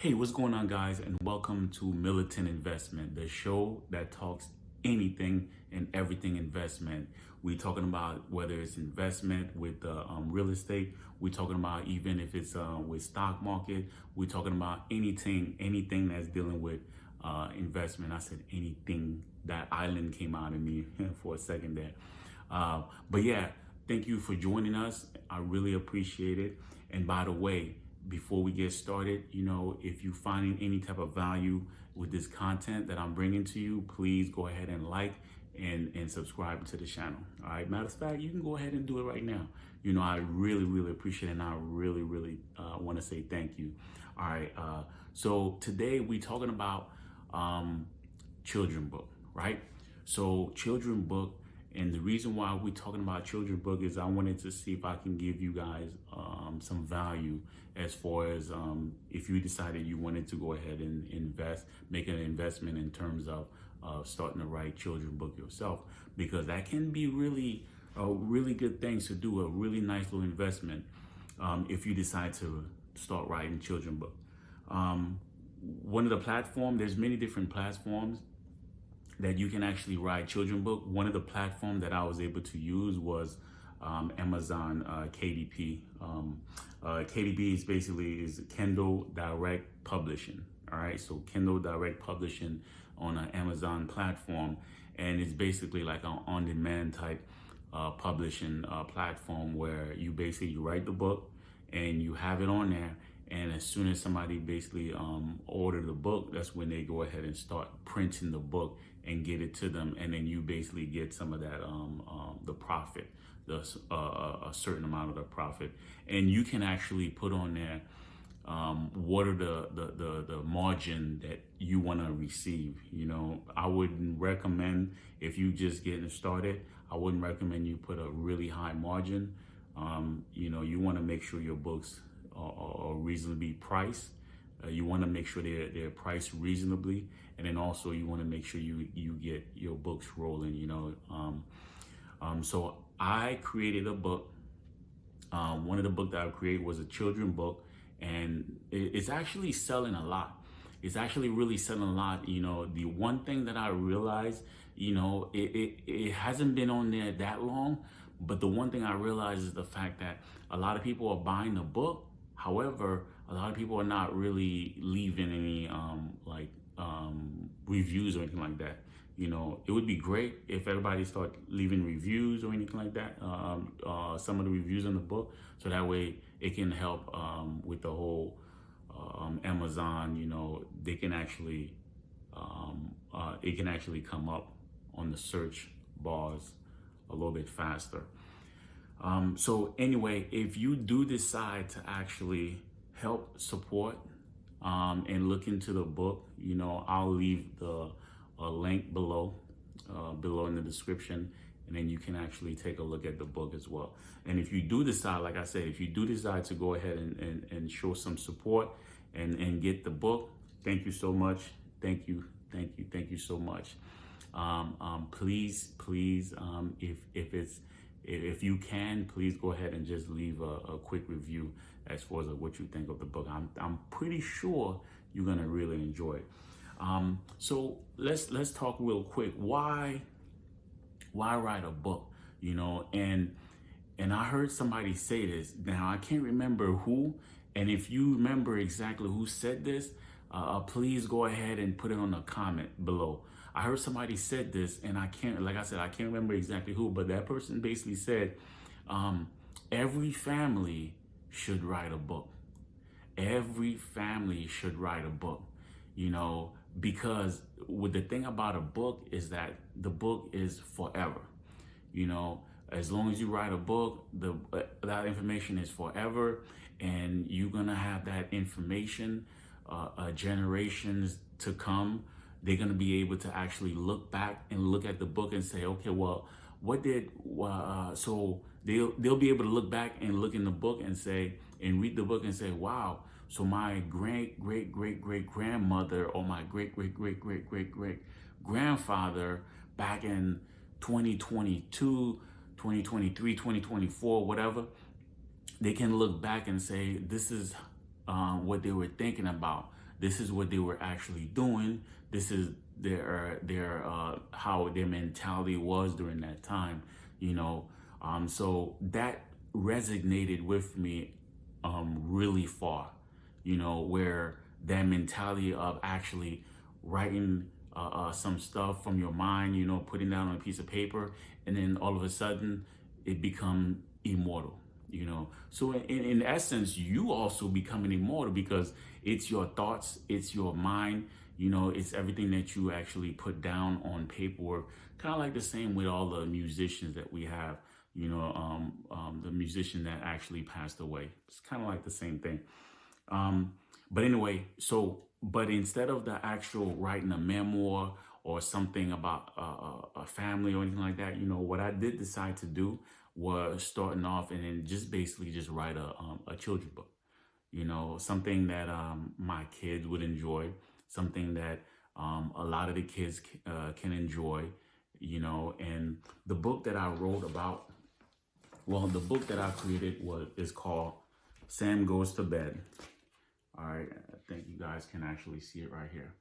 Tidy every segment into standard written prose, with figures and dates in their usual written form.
Hey, what's going on, guys? And welcome to Militant Investment, the show that talks anything and everything investment. We're talking about whether it's investment with real estate. We're talking about even if it's with stock market. We're talking about anything that's dealing with investment. I said anything. That island came out of me for a second there. But yeah, thank you for joining us. I really appreciate it. And by the way, before we get started, if you find any type of value with this content that I'm bringing to you, please go ahead and like and subscribe to the channel. All right. Matter of fact, you can go ahead and do it right now. I really appreciate it, and I really want to say thank you. All right. So today we're talking about children book, right? So children book. And the reason why we're talking about children book is I wanted to see if I can give you guys some value as far as if you decided you wanted to go ahead and make an investment in terms of starting to write children book yourself, because that can be really good things to do, a really nice little investment if you decide to start writing children book. One of the platforms, there's many different platforms that you can actually write children book. One of the platforms that I was able to use was Amazon KDP. KDP is Kindle Direct Publishing. All right, so Kindle Direct Publishing on an Amazon platform, and it's basically like an on-demand type publishing platform where you write the book and you have it on there. And as soon as somebody basically order the book, that's when they go ahead and start printing the book and get it to them. And then you basically get some of that, the profit, a certain amount of the profit. And you can actually put on there what are the margin that you want to receive. I wouldn't recommend, if you just getting started, I wouldn't recommend you put a really high margin. You want to make sure your books are reasonably priced. You want to make sure they're priced reasonably, and then also you want to make sure you get your books rolling. So I created a book. One of the books that I created was a children book, and it's actually selling a lot. It's actually really selling a lot. The one thing that I realized, it hasn't been on there that long, but the one thing I realized is the fact that a lot of people are buying the book. However, a lot of people are not really leaving any reviews or anything like that. It would be great if everybody start leaving reviews or anything like that. Some of the reviews on the book, so that way it can help with the whole Amazon. They can actually it can actually come up on the search bars a little bit faster. So anyway, if you do decide to actually help support and look into the book, I'll leave a link below in the description, and then you can actually take a look at the book as well. And if you do decide, like I said, if you do decide to go ahead and show some support and get the book, thank you so much. Thank you so much. Please, if you can, please go ahead and just leave a quick review as far as what you think of the book. I'm pretty sure you're gonna really enjoy it. So let's talk real quick. Why write a book? And I heard somebody say this. Now I can't remember who, and if you remember exactly who said this, please go ahead and put it on the comment below. I heard somebody said this, and I can't remember exactly who, but that person basically said, every family should write a book. Every family should write a book, because with the thing about a book is that the book is forever. As long as you write a book, that information is forever, and you're gonna have that information generations to come. They're going to be able to actually look back and look at the book and say, okay, well, so they'll be able to look back and look in the book and read the book and say, wow, so my great grandmother or my great grandfather back in 2022, 2023, 2024, whatever, they can look back and say, this is what they were thinking about. This is what they were actually doing. This is their how their mentality was during that time, you know. So that resonated with me really far, you know, where that mentality of actually writing some stuff from your mind, you know, putting down on a piece of paper, and then all of a sudden it become immortal, you know. So in essence, you also becoming immortal because it's your thoughts, it's your mind, you know, it's everything that you actually put down on paperwork. Kind of like the same with all the musicians that we have, you know, the musician that actually passed away. It's kind of like the same thing. But anyway, but instead of the actual writing a memoir or something about a family or anything like that, you know, what I did decide to do was starting off and then just basically just write a children's book, you know, something that my kids would enjoy, something that a lot of the kids can enjoy, you know. And the book that I wrote about, well, the book that I created is called Sam Goes to Bed. All right, I think you guys can actually see it right here.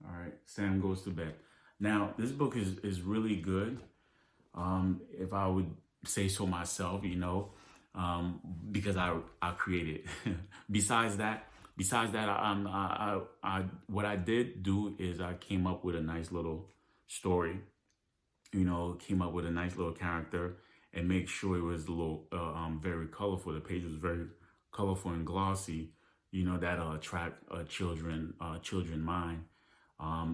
All right, Sam Goes to Bed. Now, this book is really good. If I would say so myself, you know, because I created. Besides that, I what I did do is I came up with a nice little story. You know, came up with a nice little character and make sure it was a little very colorful. The page was very colorful and glossy. You know, that'll attract children mind.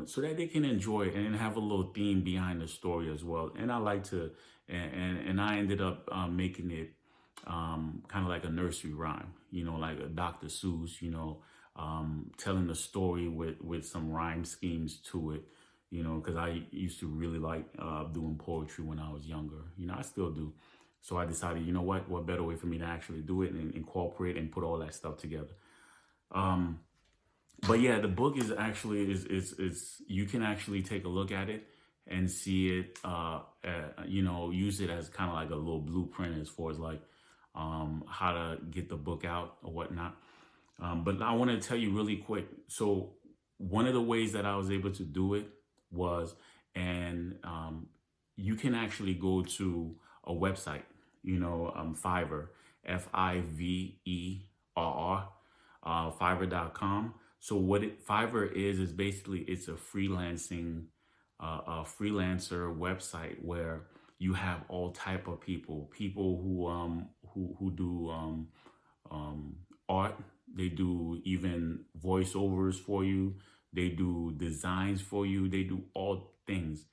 So that they can enjoy it and have a little theme behind the story as well. And I like to, and I ended up making it kind of like a nursery rhyme, you know, like a Dr. Seuss, you know, telling the story with some rhyme schemes to it, you know, because I used to really like doing poetry when I was younger. You know, I still do. So I decided, you know what better way for me to actually do it and incorporate and put all that stuff together. But yeah, the book is actually is you can actually take a look at it and see it, you know, use it as kind of like a little blueprint as far as like how to get the book out or whatnot. But I want to tell you really quick. So one of the ways that I was able to do it was, and you can actually go to a website, you know, Fiverr, Fiverr, Fiverr.com. So what Fiverr is basically it's a freelancing, a freelancer website where you have all type of people who do art. They do even voiceovers for you. They do designs for you. They do all things.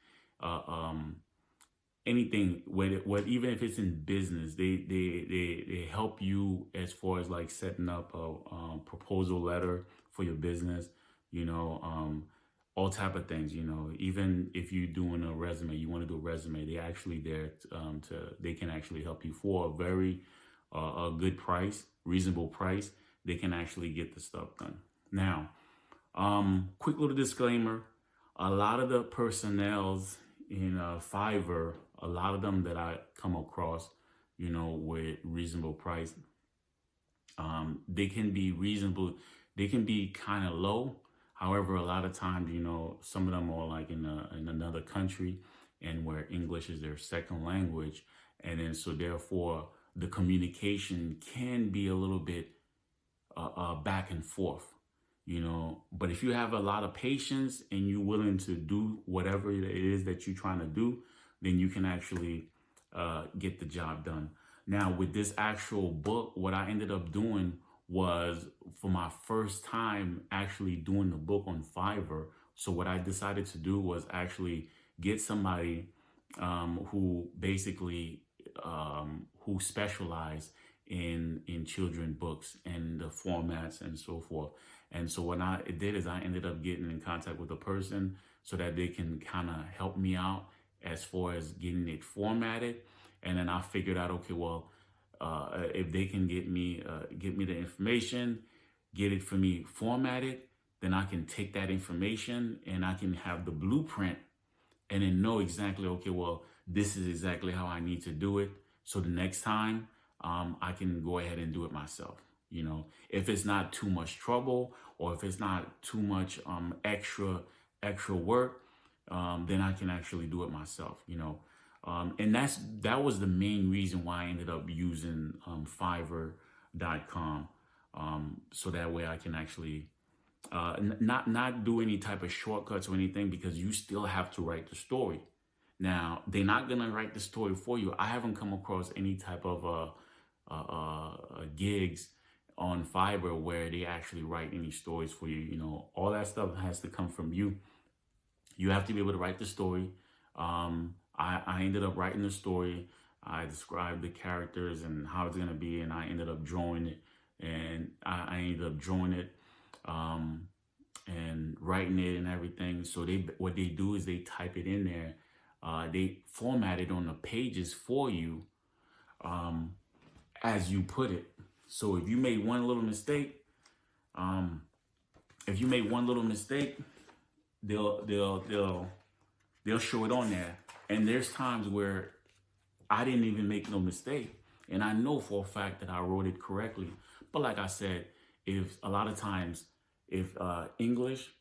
Anything, what even if it's in business, they help you as far as like setting up a proposal letter for your business, you know, all type of things, you know. Even if you're doing a resume, you want to do a resume, they actually there they can actually help you for a very a good price, reasonable price. They can actually get the stuff done. Now, quick little disclaimer: a lot of the personnels in Fiverr, a lot of them that I come across, you know, with reasonable price, they can be reasonable. They can be kind of low. However, a lot of times, you know, some of them are like in another country and where English is their second language. And then so therefore the communication can be a little bit back and forth, you know. But if you have a lot of patience and you're willing to do whatever it is that you're trying to do, then you can actually get the job done. Now, with this actual book, what I ended up doing was, for my first time actually doing the book on Fiverr, so what I decided to do was actually get somebody who basically who specialize in children books and the formats and so forth. And so what I did is I ended up getting in contact with a person so that they can kind of help me out as far as getting it formatted. And then I figured out, okay, well, if they can get me the information, get it for me formatted, then I can take that information and I can have the blueprint and then know exactly, okay, well, this is exactly how I need to do it. So the next time I can go ahead and do it myself, You know, if it's not too much trouble or if it's not too much extra work, then I can actually do it myself. You know, and that was the main reason why I ended up using Fiverr.com, so that way I can actually not do any type of shortcuts or anything, because you still have to write the story. Now, they're not gonna write the story for you. I haven't come across any type of gigs on Fiverr where they actually write any stories for you. You know, all that stuff has to come from you. You have to be able to write the story. I ended up writing the story. I described the characters and how it's gonna be, and I ended up drawing it. And I ended up drawing it, and writing it and everything. So what they do is they type it in there. They format it on the pages for you, as you put it. So if you made one little mistake, if you made one little mistake, they'll show it on there. And there's times where I didn't even make no mistake, and I know for a fact that I wrote it correctly. But like I said, if a lot of times, if English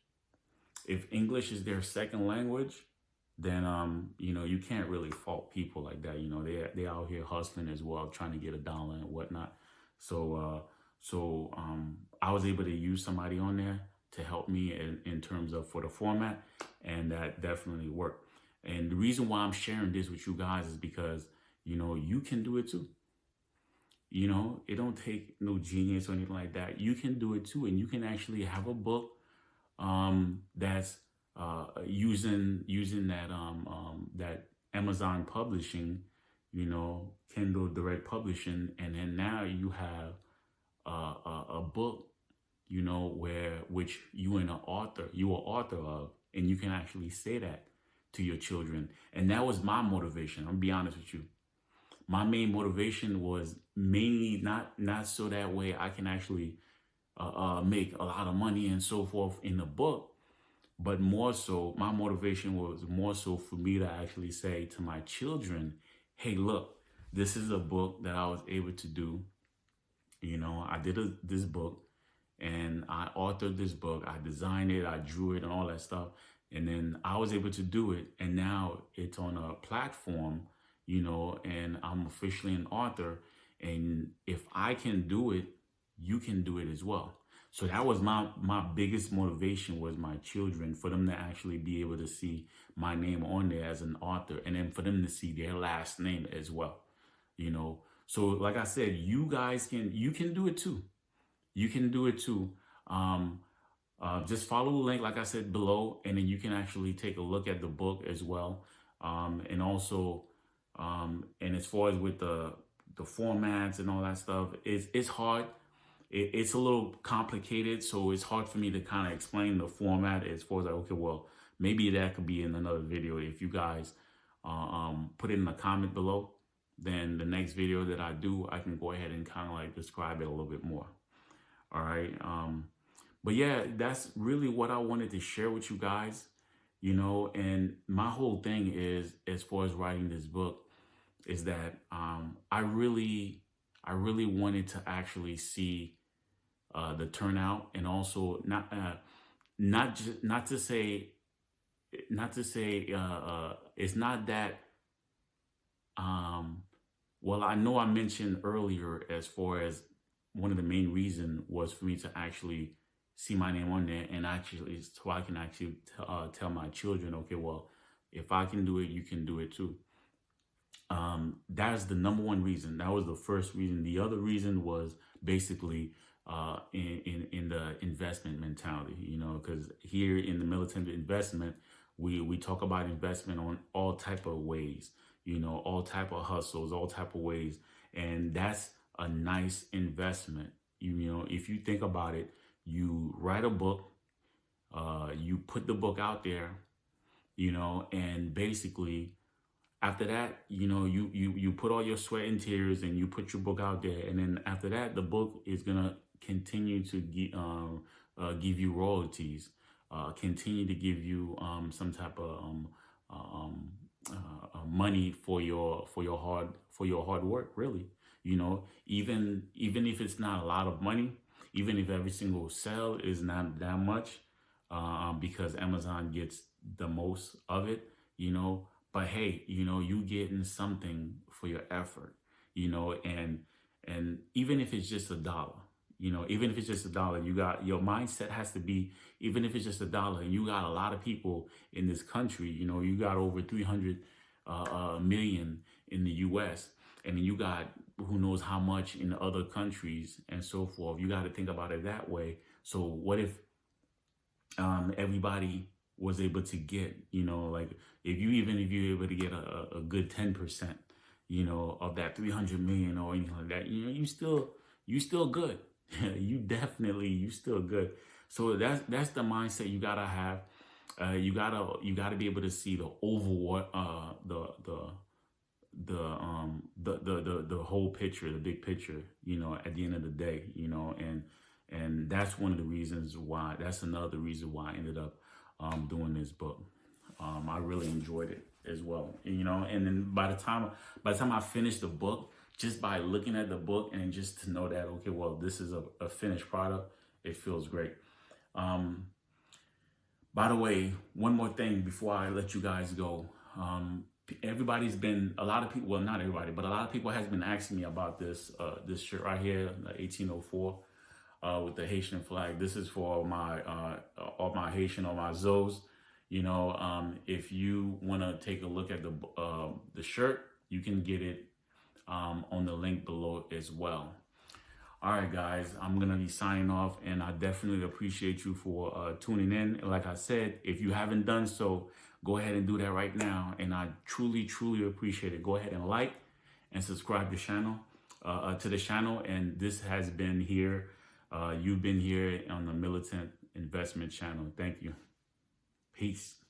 is their second language, then you know, you can't really fault people like that. You know, they out here hustling as well, trying to get $1 and whatnot. So I was able to use somebody on there to help me in terms of for the format, and that definitely worked. And the reason why I'm sharing this with you guys is because, you know, you can do it too. You know, it don't take no genius or anything like that. You can do it too, and you can actually have a book that's using that that Amazon publishing, you know, Kindle Direct Publishing, and then now you have a book, you know, which you are author of, and you can actually say that to your children. And that was my motivation. I'm gonna be honest with you. My main motivation was mainly not so that way I can actually make a lot of money and so forth in the book, but more so, my motivation was more so for me to actually say to my children, hey, look, this is a book that I was able to do. You know, I did this book, and I authored this book. I designed it, I drew it, and all that stuff. And then I was able to do it, and now it's on a platform, you know, and I'm officially an author. And if I can do it, you can do it as well. So that was my biggest motivation, was my children, for them to actually be able to see my name on there as an author, and then for them to see their last name as well, you know. So like I said, you can do it too. You can do it too. Just follow the link, like I said, below, and then you can actually take a look at the book as well. And also, and as far as with the formats and all that stuff, it's hard. It's a little complicated, so it's hard for me to kind of explain the format as far as like, okay, well, maybe that could be in another video. If you guys put it in the comment below, then the next video that I do, I can go ahead and kind of like describe it a little bit more. All right. But yeah, that's really what I wanted to share with you guys, you know. And my whole thing is, as far as writing this book, is that I really wanted to actually see the turnout, and also not to say it's not that well, I know I mentioned earlier, as far as one of the main reason was for me to actually see my name on there, and actually so I can actually tell my children, okay, well, if I can do it, you can do it too. That's the number one reason. That was the first reason. The other reason was basically in the investment mentality, you know, because here in the Militant Investment, we talk about investment on all type of ways, you know, all type of hustles, all type of ways. And that's a nice investment. You know, if you think about it, you write a book, you put the book out there, you know, and basically after that, you know, you put all your sweat and tears, and you put your book out there. And then after that, the book is going to continue to give you royalties, continue to give you some type of money for your hard work, really. You know, even if it's not a lot of money, even if every single sale is not that much, because Amazon gets the most of it, you know. But hey, you know, you getting something for your effort, you know, and even if it's just $1, you know, even if it's just $1, you got your mindset has to be, even if it's just $1, and you got a lot of people in this country, you know, you got over 300 million in the US, and then you got who knows how much in other countries and so forth. You got to think about it that way. So what if everybody was able to get, you know, like if you're able to get a good 10%, you know, of that 300 million or anything like that, you know, you still good. You still good. So that's the mindset you gotta have. You gotta be able to see the overall the whole picture, the big picture, you know, at the end of the day, you know. And that's one of the reasons why, that's another reason why I ended up doing this book. I really enjoyed it as well, you know. And then by the time I finished the book, just by looking at the book and just to know that, okay, well, this is a finished product, it feels great. By the way, one more thing before I let you guys go. A lot of people, well, not everybody, but a lot of people has been asking me about this shirt right here, the 1804, with the Haitian flag. This is for all my Haitian, all my Zos. You know, if you want to take a look at the shirt, you can get it on the link below as well. All right, guys, I'm going to be signing off, and I definitely appreciate you for tuning in. And like I said, if you haven't done so, go ahead and do that right now. And I truly, truly appreciate it. Go ahead and like and subscribe to the channel. And this has been here. You've been here on the Militant Investment Channel. Thank you. Peace.